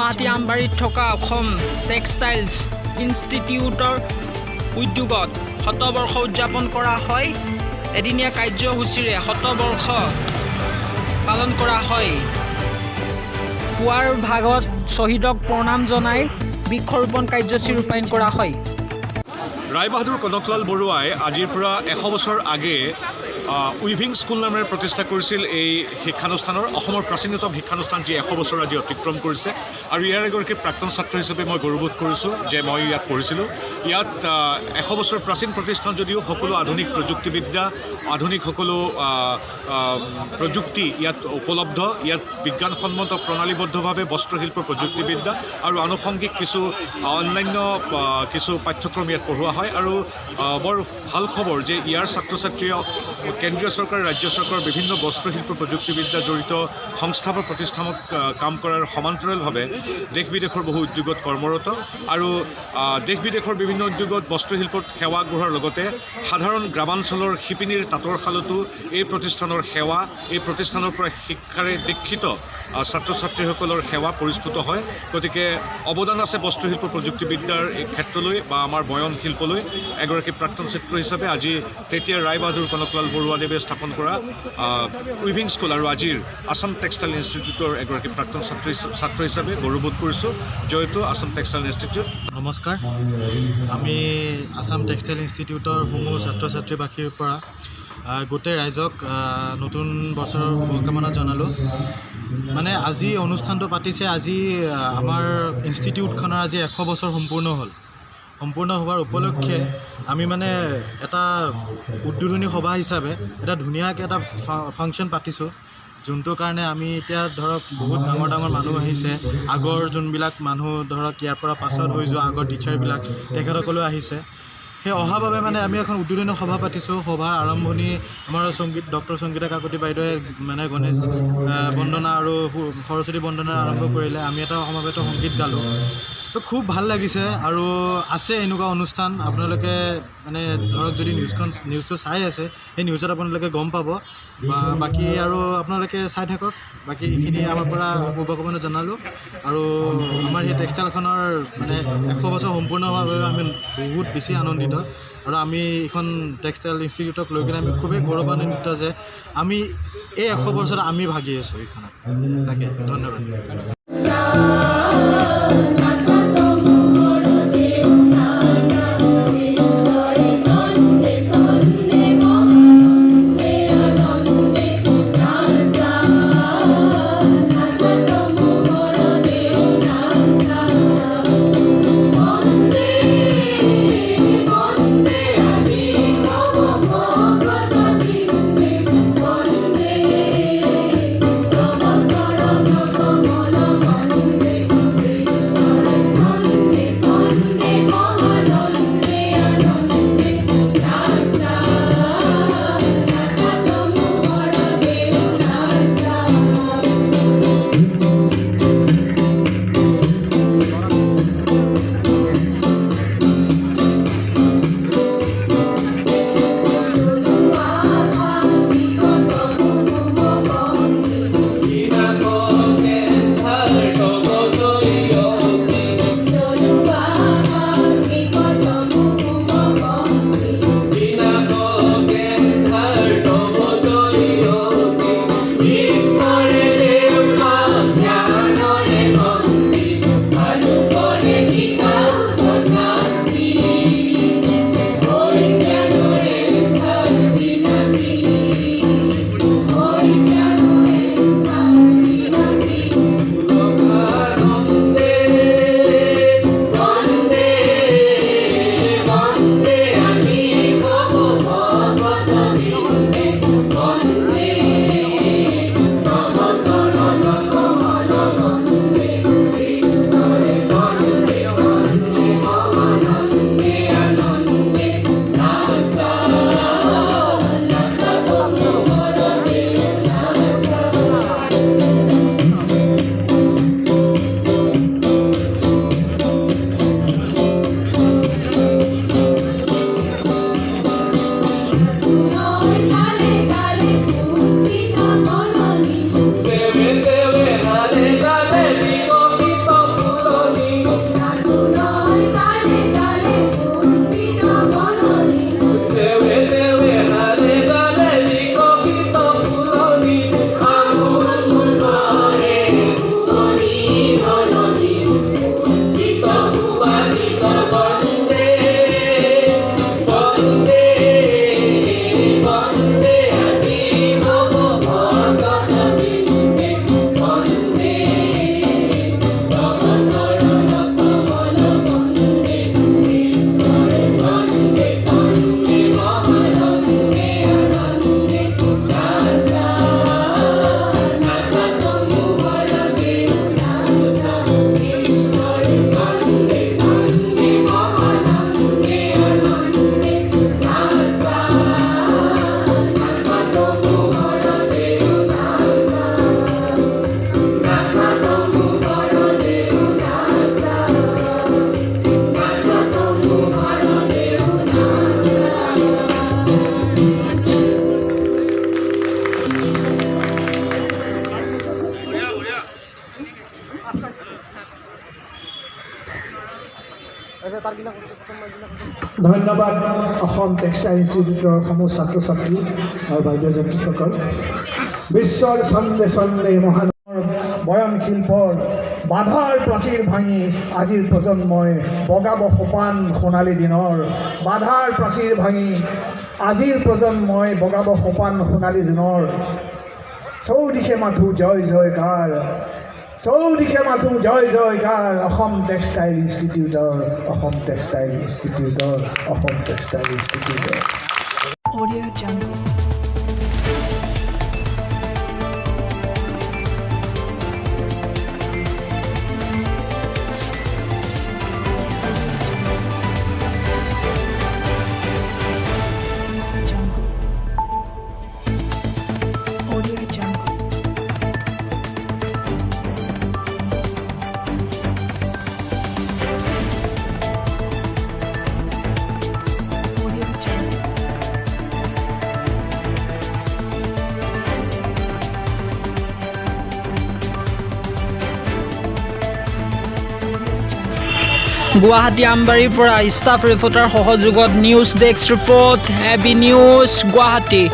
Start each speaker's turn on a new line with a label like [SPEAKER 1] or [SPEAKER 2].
[SPEAKER 1] গুৱাহাটী আমবাৰীত থকা অসম টেক্সটাইলছ ইনষ্টিটিউটৰ উদ্যোগত শতবৰ্ষ উদযাপন কৰা হয়। এদিনীয়া কাৰ্যসূচীৰে শতবৰ্ষ পালন কৰা হয়। পুৱাৰ ভাগত শ্বহীদক প্ৰণাম জনাই বৃক্ষৰোপণ কাৰ্যসূচী ৰূপায়ণ কৰা হয়।
[SPEAKER 2] ৰায়বাহাদুৰ কনকলাল বৰুৱাই আজিৰ পৰা 100 বছৰ আগে উইভিং স্কুল নামেৰে প্ৰতিষ্ঠা কৰিছিল। এই শিক্ষানুষ্ঠানৰ অসমৰ প্ৰাচীনতম শিক্ষানুষ্ঠান যি 100 বছৰ আজি অতিক্ৰম কৰিছে আৰু ইয়াৰ এগৰাকী প্ৰাক্তন ছাত্ৰ হিচাপে মই গৌৰৱবোধ কৰিছোঁ যে মই ইয়াত পঢ়িছিলোঁ। ইয়াত 100 বছৰ প্ৰাচীন প্ৰতিষ্ঠান যদিও সকলো আধুনিক প্ৰযুক্তিবিদ্যা, আধুনিক সকলো প্ৰযুক্তি ইয়াত উপলব্ধ। ইয়াত বিজ্ঞানসন্মত প্ৰণালীবদ্ধভাৱে বস্ত্ৰশিল্প প্ৰযুক্তিবিদ্যা আৰু আনুষংগিক কিছু অন্যান্য কিছু পাঠ্যক্ৰম ইয়াত পঢ়োৱা হয়। আৰু বৰ ভাল খবৰ যে ইয়াৰ ছাত্ৰ ছাত্ৰীয়ে কেন্দ্ৰীয় চৰকাৰ, ৰাজ্য চৰকাৰৰ বিভিন্ন বস্ত্ৰশিল্প প্ৰযুক্তিবিদ্যা জড়িত সংস্থা বা প্ৰতিষ্ঠানত কাম কৰাৰ সমান্তৰালভাৱে দেশ বিদেশৰ বহু উদ্যোগত কৰ্মৰত আৰু দেশ বিদেশৰ বিভিন্ন উদ্যোগত বস্ত্ৰশিল্পত সেৱা আগবঢ়োৱাৰ লগতে সাধাৰণ গ্ৰামাঞ্চলৰ শিপিনীৰ তাঁতৰ শালতো এই প্ৰতিষ্ঠানৰ সেৱা, এই প্ৰতিষ্ঠানৰ পৰা শিক্ষাৰে দীক্ষিত ছাত্ৰ ছাত্ৰীসকলৰ সেৱা পৰিস্ফুট হয়। গতিকে অৱদান আছে বস্ত্ৰশিল্প প্ৰযুক্তিবিদ্যাৰ এই ক্ষেত্ৰলৈ বা আমাৰ বয়ন শিল্পলৈ। এগৰাকী প্ৰাক্তন ছাত্ৰ হিচাপে আজি তেতিয়া ৰায়বাহাদুৰ কনকলাল বৰুৱাদেৱে স্থাপন কৰা উইভিং স্কুল আৰু আজিৰ আসাম টেক্সটাইল ইনষ্টিটিউটৰ এগৰাকী প্ৰাক্তন ছাত্ৰ হিচাপে গৌৰৱবোধ কৰিছোঁ। জয়তু আসাম টেক্সটাইল ইনষ্টিটিউট।
[SPEAKER 3] নমস্কাৰ, আমি আসাম টেক্সটাইল ইনষ্টিটিউটৰ সমূহ ছাত্ৰ ছাত্ৰীবাসীৰ পৰা গোটেই ৰাইজক নতুন বছৰৰ শুভকামনা জনালোঁ। মানে আজি অনুষ্ঠানটো পাতিছে, আজি আমাৰ ইনষ্টিটিউটখনৰ আজি 100 বছৰ সম্পূৰ্ণ হ'ল। সম্পূৰ্ণ হোৱাৰ উপলক্ষে আমি মানে এটা উদ্বোধনী সভা হিচাপে এটা ধুনীয়াকৈ এটা ফাংচন পাতিছোঁ, যোনটোৰ কাৰণে আমি এতিয়া ধৰক বহুত ডাঙৰ ডাঙৰ মানুহ আহিছে। আগৰ যোনবিলাক মানুহ ধৰক ইয়াৰ পৰা পাছত হৈ যোৱা আগৰ টিচাৰবিলাক তেখেতসকলেও আহিছে। সেই অহাৰ বাবে মানে আমি এখন উদ্বোধনী সভা পাতিছোঁ। সভাৰ আৰম্ভণি আমাৰ ডক্টৰ সংগীতা কাকতি বাইদেৱে মানে গণেশ বন্দনা আৰু সৰস্বতী বন্দনা আৰম্ভ কৰিলে। আমি এটা সমবেত সংগীত গালোঁ। তো খুব ভাল লাগিছে আৰু আছে এনেকুৱা অনুষ্ঠান। আপোনালোকে মানে ধৰক যদি নিউজটো চাই আছে, সেই নিউজত আপোনালোকে গম পাব। বাকী আৰু আপোনালোকে চাই থাকক। বাকী এইখিনি আমাৰ পৰা শুভকামনা জনালোঁ। আৰু আমাৰ সেই টেক্সটাইলখনৰ মানে 100 বছৰ সম্পূৰ্ণ হোৱাৰ বাবে আমি বহুত বেছি আনন্দিত। আৰু আমি এইখন টেক্সটাইল ইনষ্টিটিউটক লৈ কিনে আমি খুবেই গৌৰৱান্বিত যে আমি এই 100 বছৰত আমি ভাগি আছোঁ এইখনত। তাকে ধন্যবাদ।
[SPEAKER 4] ধন্যবাদ অসম টেক্সটাইল ইনষ্টিটিউটৰ সমূহ ছাত্ৰ ছাত্ৰী আৰু বাইদেউ ছাত্ৰীসকল। বিশ্বৰ ছন্দে ছন্দে মহানগৰ বয়ন শিল্পৰ বাধাৰ প্ৰাচীৰ ভাঙি আজিৰ প্ৰজন্মই বগাব সোপান সোণালী দিনৰ। বাধাৰ প্ৰাচীৰ ভাঙি আজিৰ প্ৰজন্মই বগাব সোপান সোণালী দিনৰ। চৌদিশে মাথো জয় জয়কাৰ, চৌদিশে মাথো জয় জয়কাৰ। অসম টেক্সটাইল ইনষ্টিটিউটৰ, অসম টেক্সটাইল ইনষ্টিটিউটৰ, অসম টেক্সটাইল ইনষ্টিটিউটৰ।
[SPEAKER 5] Audio Jungle. Audio Jungle. Audio Jungle.
[SPEAKER 1] Guwahati আমবাৰীৰ পৰা ষ্টাফ ৰিপৰ্টাৰ সহযোগত news desk report, AB news Guwahati.